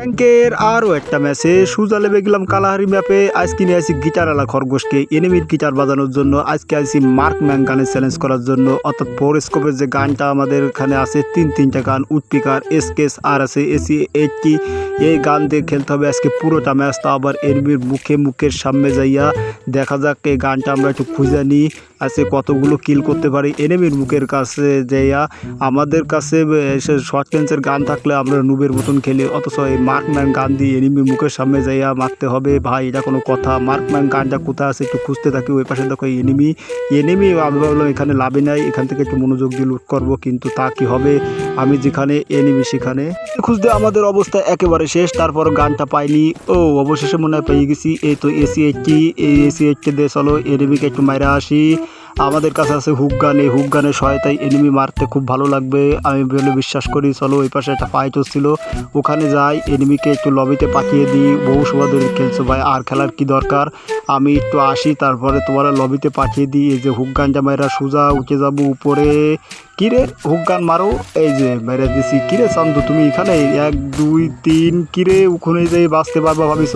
ব্যাংকের আরও একটা ম্যাচে সুজা লেবে গেলাম কালাহারি ম্যাপে। আজকে নিয়ে আসি গিটারওয়ালা খরগোশকে এনিমির গিটার বাজানোর জন্য। আজকে আসি মার্কম্যান গানে চ্যালেঞ্জ করার জন্য, অর্থাৎ ফোর স্কোপের যে গানটা আমাদের এখানে আছে, তিনটা গান, উডপিকার, এসকেস আর আছে AC-80। এই গান দিয়ে খেলতে হবে আজকে পুরোটা ম্যাচ, তা আবার এনিমির মুখের সামনে যাইয়া। দেখা যাক এই গানটা আমরা একটু খুঁজে নিই, আজকে কতগুলো কিল করতে পারি এনিমির মুখের কাছে যাইয়া। আমাদের কাছে শর্ট রেঞ্জের গান থাকলে আমরা নুবের মতন খেলি, অথচ এই মার্কম্যান গান দিয়ে এনিমি মুখের সামনে যাইয়া মারতে হবে। ভাই এটা কোনো কথা? মার্কম্যান গানটা কোথায় আছে একটু খুঁজতে থাকি। ওই পাশে দেখো এনিমি। আমি ভাবলাম এখানে লাভে নাই, এখান থেকে একটু মনোযোগ দিয়ে লুট করবো, কিন্তু তা কি হবে, আমি যেখানে এনিমি সেখানে। খুঁজতে আমাদের অবস্থা একেবারে শেষ, তারপর গানটা পাইনি। ও অবশেষে মনে হয় পেয়ে গেছি। এই তো AC-80, এই AC-80 দিয়ে চলো এনিমিকে একটু মাইরা আসি। আমাদের কাছে আছে হুক গান, এই হুক গানের সহায়তায় এনিমি মারতে খুব ভালো লাগবে আমি বলে বিশ্বাস করি। চলো ওই পাশে একটা ফাইট হচ্ছিল, ওখানে যাই, এনিমিকে একটু লবিতে পাঠিয়ে দিই। বহু সময় ধরে খেলছো ভাই, আর খেলার কি দরকার, আমি একটু আসি তারপরে তোমার লবিতে পাঠিয়ে দিই। এই যে হুক গানটা মাইরা সোজা উঠে যাবো উপরে। কিরে হুক গান মারো, এই যে মেরে দিছি। কিরে চান্দু তুমি এখানে, 1 2 3, কিরে ওখানে যাই বাঁচতে পারবা ভাবিস?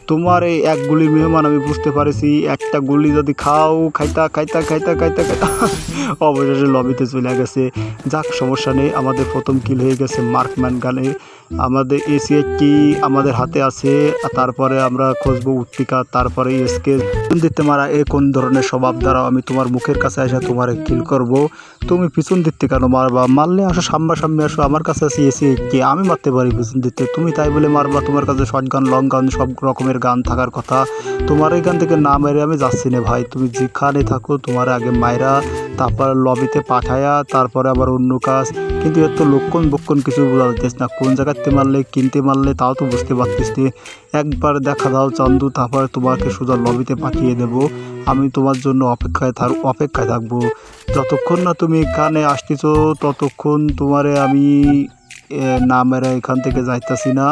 তোমার এই এক গুলির মেহমান আমি বুঝতে পারছি, একটা গুলি যদি খাও, খাইতা খাইতা খাইতা খাইতা খাইতা অবশেষে লবিতে চলে গেছে। যাক সমস্যা নেই, আমাদের প্রথম কিল হয়ে গেছে মার্কম্যান গানে। আমাদের AC-80 আমাদের হাতে আছে, তারপরে আমরা খুঁজবো উডপিকা, তারপরে এসকে দিতে মারা। এ কোন ধরনের স্বভাব? দ্বারা আমি তোমার মুখের কাছে এসে তোমার কিল করব, তুমি পিছন দিতে কেন মারবা? মারলে আসো সামনে আসো, আমার কাছে আছে AC-80, আমি মারতে পারি পিছন দিতে, তুমি তাই বলে মারবা? তোমার কাছে শর্ট গান, লং গান, সব রকমের গান থাকার কথা। তোমার এখান থেকে না মেরে আমি যাচ্ছি না ভাই, তুমি যেখানে থাকো তোমার আগে মাইরা তারপর লবিতে পাঠায়া, তারপরে আবার অন্য কাজ। কিন্তু এর তো লক্ষণ কিছু বোঝা যাচ্ছে না, কোন জায়গাতে মারলে কিনতে মারলে তাও তো বুঝতে পারছিস না। একবার দেখা দাও চান্দু, তারপরে তোমাকে সোজা লবিতে পাঠিয়ে দেব। আমি তোমার জন্য অপেক্ষায় থাকবো। যতক্ষণ না তুমি এখানে আসতেছো ততক্ষণ তোমারে আমি না মেরে এখান থেকে যাইতাছি না।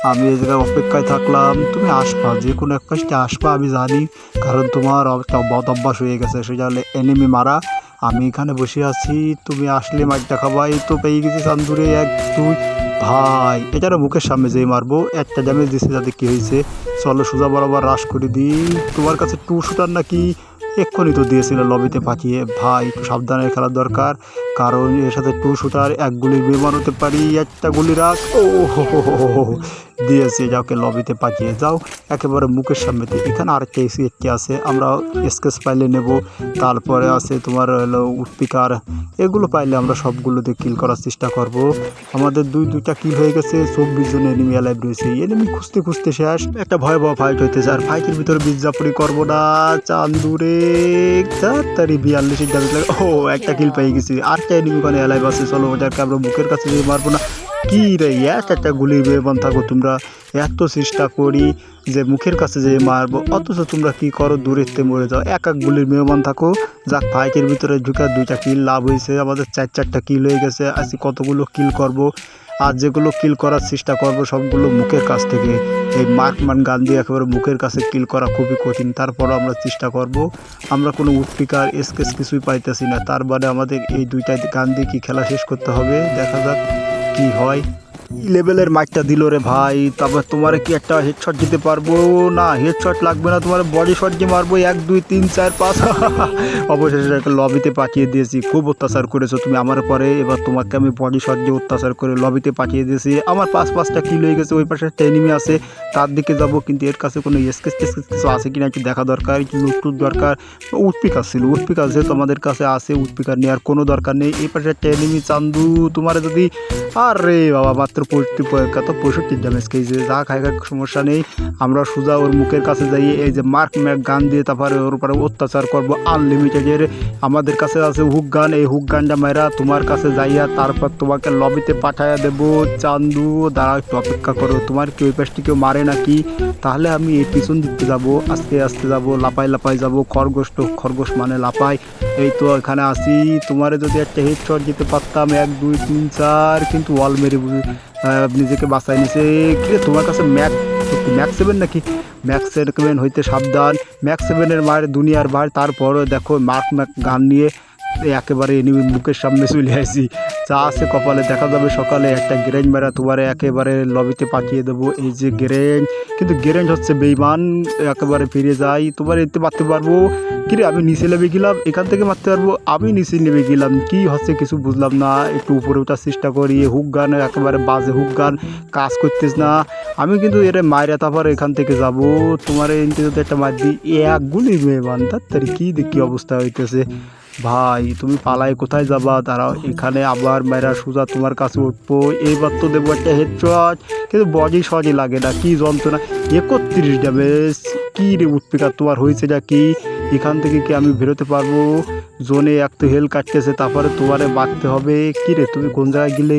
আমি এই জায়গায় অপেক্ষায় থাকলাম, তুমি আসবা, যে কোনো এক পাশে আসবা আমি জানি, কারণ তোমার একটা বদ অভ্যাস হয়ে গেছে, সেটা হলে এনিমি মারা। আমি এখানে বসে আছি, তুমি আসলে মাইরটা খাবাই। তো পেয়ে গেছি চান্দুরে 1 2। ভাই এটারও মুখের সামনে যেই মারবো, একটা ড্যামেজ দিচ্ছে, যাতে কি হয়েছে। চলো সোজা বরাবর রাশ করে দিই। তোমার কাছে 2 শুটার নাকি? এক্ষুনি তো দিয়েছিল লবিতে পাঠিয়ে। ভাই একটু সাবধানে খেলার দরকার, কারণ এর সাথে 2 শুটার, এক গুলির বিমান হতে পারি। একটা গুলি রাখ। ও হো দিয়েছে, যাওকে লবিতে পাঠিয়ে যাও একেবারে মুখের সামনেতে। এখানে আরেকটা AC-80 আছে, আমরা স্কেচ পাইলে নেব। তারপরে আছে তোমার হলো উডপিকার, এগুলো পাইলে আমরা সবগুলোতে কিল করার চেষ্টা করব। আমাদের দুইটা কিল হয়ে গেছে, 24 জন এনিমি অ্যালাইভ রয়েছে। এনিমি খুঁজতে শেষ, একটা ভয়াবহ ফাইট হইতেছে। আর ফাইটের ভিতরে বিজ্জাপুরি করবো না চান্দুরে, তাড়াতাড়ি 42 ড্যামেজ লাগে। ও একটা কিল পেয়ে গেছি, আরেকটা এনিমি ওখানে অ্যালাইভ আছে। চলো ওটাকে আমরা মুখের কাছে দিয়ে মারবো না। কি রে একটা গুলি বেমান থাকো তোমরা, এত চেষ্টা করি যে মুখের কাছে যেয়ে মারবো, অথচ তোমরা কি করো, দূরেতে মরে যাও। এক গুলির মেহমান থাকো। যাক ফাইটের ভিতরে ঢুকে 2টা কিল লাভ হয়েছে, আমাদের 4টা কিল হয়ে গেছে। আজকে কতগুলো কিল করব, আর যেগুলো কিল করার চেষ্টা করব সবগুলো মুখের কাছ থেকে। এই মার্কম্যান গান দিয়ে একেবারে মুখের কাছে কিল করা খুবই কঠিন, তারপরও আমরা চেষ্টা করব। আমরা কোনো উডপিকার এসকেস কিছুই পাইতেছি না, তার বাদে আমাদের এই 2টা গান দিয়ে কি খেলা শেষ করতে হবে, দেখা যাক কি হয়। লেভেলের মাইকটা দিল রে ভাই, তারপর তোমার কি একটা হেডশট দিতে পারবো না? হেডশট লাগবে না, তোমার বডি শট দিয়ে মারবো। 1 2 3 4 5 অবশেষে একটা লবিতে পাঠিয়ে দিয়েছি। খুব অত্যাচার করেছো তুমি আমার পরে, এবার তোমাকে আমি বডি শট দিয়ে অত্যাচার করে লবিতে পাঠিয়ে দিয়েছি। আমার 5টা কিল হয়ে গেছে। ওই পাশে একটা এনিমি আছে, তার দিকে যাব, কিন্তু এর কাছে কোনো স্কেচ কিছু আছে কিনা একটু দেখা দরকার, একটু লুট দরকার। উডপিকার ছিল, উডপিকার যেহেতু আমাদের কাছে আছে, উডপিকার নেওয়ার কোনো দরকার নেই। এই পাশে একটা এনিমি চান্দু, তোমার যদি, আরে বাবা মাত্র 65 ড্যামেজ খেয়েছে। যা খাই সমস্যা নেই, আমরা সোজা ওর মুখের কাছে যাই। এই যে মার্ক গান দিয়ে তারপরে ওর উপরে অত্যাচার করবো আনলিমিটেডের। আমাদের কাছে আছে হুক গান, এই হুক গানটা মাইরা তোমার কাছে যাইয়া তারপর তোমাকে লবিতে পাঠাইয়া দেবো। চান্দু দাঁড়া একটু অপেক্ষা করো, তোমার কি ওই পাশটি কেউ মারে নাকি? তাহলে আমি এই পিছন দিতে যাবো, আস্তে আস্তে যাবো, লাপাই যাবো। খরগোশ মানে লাপাই। এই তো এখানে আসি, তোমারে যদি একটা হেডশট দিতে পারতাম 1 2 3 4, কিন্তু ওয়াল মেরে নিজেকে বাঁচাই নিছে। কি তোমার কাছে ম্যাক্স 7 নাকি? ম্যাক্স 7 হইতে সাবধান, ম্যাক্স 7-এর মায়ের দুনিয়ার ভাই। তারপরে দেখো মার্ক গান নিয়ে একেবারে এনিমির মুখের সামনে চলে আসি। যা আছে কপালে দেখা যাবে সকালে একটা গ্রেঞ্জ মারা তোমার একেবারে লবিতে পাঠিয়ে দেবো। এই যে গ্রেঞ্জ, কিন্তু গ্রেঞ্জ হচ্ছে বেইমান, একেবারে ফিরে যাই তোমার এতে মারতে পারবো। কিরে আমি নিচে নেমে গেলাম, এখান থেকে মারতে পারবো, আমি নিচে নেমে গেলাম, কি হচ্ছে কিছু বুঝলাম না। একটু উপরে ওঠার চেষ্টা করি, হুক গান একেবারে বাজে হুক গান কাজ করতেছ না। আমি কিন্তু এর মায়েরা তারপর এখান থেকে যাব, তোমার এনতে যদি একটা মার দিই এক গুলি মেয়ে বান্ধার তার কি অবস্থা হইতেছে। ভাই তুমি পালায় কোথায় যাবা, দাঁড়াও এখানে আবার মেয়েরা সোজা তোমার কাছে উঠবো। এইবার তো দেবো একটা হেডশট, কিন্তু বডি সহজে লাগে না, কি যন্ত্রণা। 31 ড্যামেজ, কী রে উৎপিকা তোমার হয়েছে না কি? এখান থেকে কি আমি বেরোতে পারবো? জোনে এক তো হেল কাটতেছে, তারপরে তোমারে বাঁধতে হবে। কী রে তুমি কোন জায়গায় গেলে,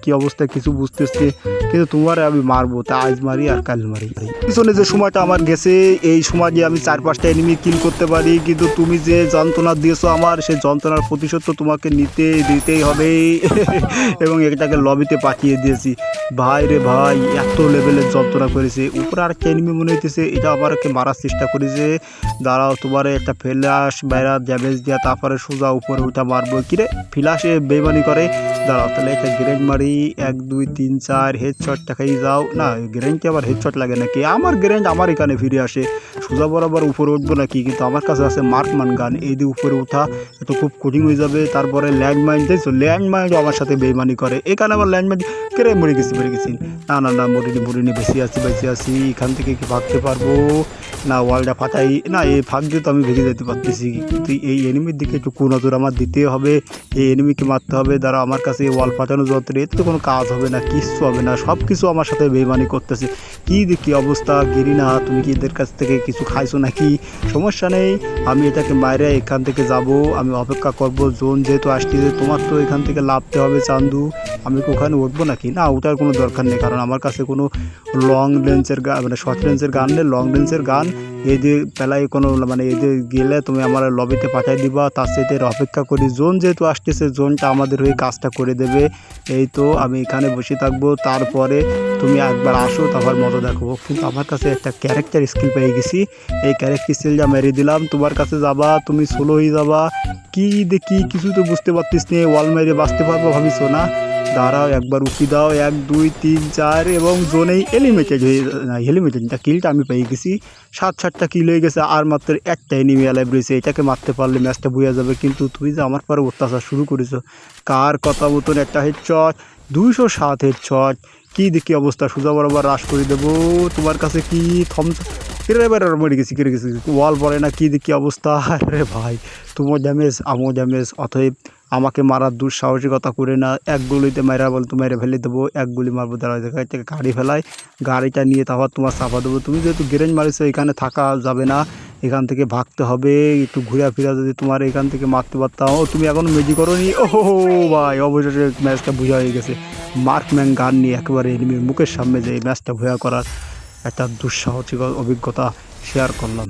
কি অবস্থা কিছু বুঝতেছে, কিন্তু তোমারে আমি মারবো, তা আজ মারি আর কাল মারি। পিছনে যে সময়টা আমার গেছে, এই সময় দিয়ে আমি 4-5টা এনিমি কিল করতে পারি, কিন্তু তুমি যে যন্ত্রণা দিয়েছো আমার, সেই যন্ত্রণার প্রতিশোধ তো তোমাকে দিতেই হবে। এবং এটাকে লবিতে পাঠিয়ে দিয়েছি। ভাই রে ভাই, এত লেভেলের যন্ত্রণা করেছে। উপরে আরেকটা এনিমি মনে হইতেছে, এটা আমাকে মারার চেষ্টা করেছে। দাঁড়াও তোমার একটা ফ্ল্যাশ বাইরা ড্যামেজ দেওয়া, তারপরে সোজা উপরে ওইটা মারবো। কিরে ফ্ল্যাশে বেইমানি করে, দাঁড়াও তাহলে একটা গ্রেনেড মারি। 1 2 3 4 হেডশটটা খাই যাও। না গ্রেনেডকে আবার হেডশট লাগে নাকি? আমার গ্রেনেড আমার এখানে ফিরে আসে। সোজা বরাবর উপরে উঠবো নাকি? কিন্তু আমার কাছে আছে মার্কমান গান, এই দিয়ে উপরে ওঠা এটা খুব কঠিন হয়ে যাবে। তারপরে ল্যান্ডমাইন দেখছো, ল্যান্ডমাইনও আমার সাথে বেইমানি করে। এখানে আবার ল্যান্ডমাইন কেড়ে মরে গেছি। না মরিনি বেঁচে আছি। এখান থেকে কি ভাগতে পারবো না? ওয়ালটা ফাটাই না, এই ফাঁক দিয়ে তো আমি ভেঙে যেতে পারতেছি, কিন্তু এই এনিমির দিকে একটু কুনজর আমার দিতে হবে। এই এনিমিকে মারতে হবে। দ্বারা আমার কাছে ওয়াল ফাটানো যন্ত্র, এতে তো কোনো কাজ হবে না, কিচ্ছু হবে না, সব কিছু আমার সাথে বেইমানি করতেছে। কি অবস্থা গিরি না, তুমি কি এদের কাছ থেকে কিছু খাইছো নাকি? সমস্যা নেই, আমি এটাকে বাইরে এখান থেকে যাব, আমি অপেক্ষা করব। জোন যেহেতু আসতেছে, তোমার তো এখান থেকে লাভতে হবে চান্দু। আমি কি ওখানে উঠবো নাকি? না ওঠার কোনো দরকার নেই, কারণ আমার কাছে কোনো লং রেঞ্জের গান মানে শর্ট রেঞ্জের গান নেই। লং রেঞ্জের গান এদের পেলায় কোনো মানে এদের গেলে তুমি আমার লবিতে পাঠিয়ে দিবা, তার সাথে অপেক্ষা করি। জোন যেহেতু আসতেছে, জোনটা আমাদের হয়ে কাজটা করে দেবে। এই তো আমি এখানে বসে থাকবো, তারপরে তুমি একবার আসো, তারপর মজা দেখাবো। কিন্তু আমার কাছে একটা ক্যারেক্টার স্কিল পেয়ে গেছি, এই ক্যারেক্টার স্কিলটা মেরে দিলাম। তোমার কাছে যাবা, তুমি সোলো হয়ে যাবা। কি দেখি কিছু তো বুঝতে পারতিস নে, ওয়াল মেরে বাঁচতে পারবো ভাবিস না? দাঁড়াও একবার উঠি দাও, 1 2 3 4 এবং জোনেই এলিমিটেড হয়ে না, এলিমিটেডটা কিলটা আমি পেয়ে গেছি। 7-7টা কিল হয়ে গেছে, আর মাত্র একটা এনিমি অ্যালাইভ রয়েছে। এটাকে মারতে পারলে ম্যাচটা বুঝে যাবে, কিন্তু তুই যে আমার পরে অত্যাচার শুরু করেছো। কার কথা মতন একটা হেডশট, 207 হেডশট। কি দেখি অবস্থা, সোজা বরাবর রাশ করে দেবো। তোমার কাছে কি থমস এবার মরে গেছি ওয়াল পড়ে না, কি দেখি অবস্থা। আরে ভাই তোমার ড্যামেজ আমও ড্যামেজ, অতএব আমাকে মারার দুঃসাহসিকতা করে না। এক গুলিতে মেরা বলতো মেরে ফেলে দেবো, এক গুলি মারবো। দাঁড়া থেকে গাড়ি ফেলায়, গাড়িটা নিয়ে তারপর তোমার চাপা দেবো। তুমি যেহেতু গ্রেনেড মারিছো, এখানে থাকা যাবে না, এখান থেকে ভাগতে হবে। একটু ঘুরে ফিরা যদি তোমার এখান থেকে মারতে পারতাম। ও তুমি এখনও মেজি করো নি? ও ভাই অবশেষে ম্যাচটা বোঝা হয়ে গেছে। মার্কম্যান গান নিয়ে একেবারে এনিমির মুখের সামনে যে এই ম্যাচটা ভয়া করার একটা দুঃসাহসিক অভিজ্ঞতা শেয়ার করলাম।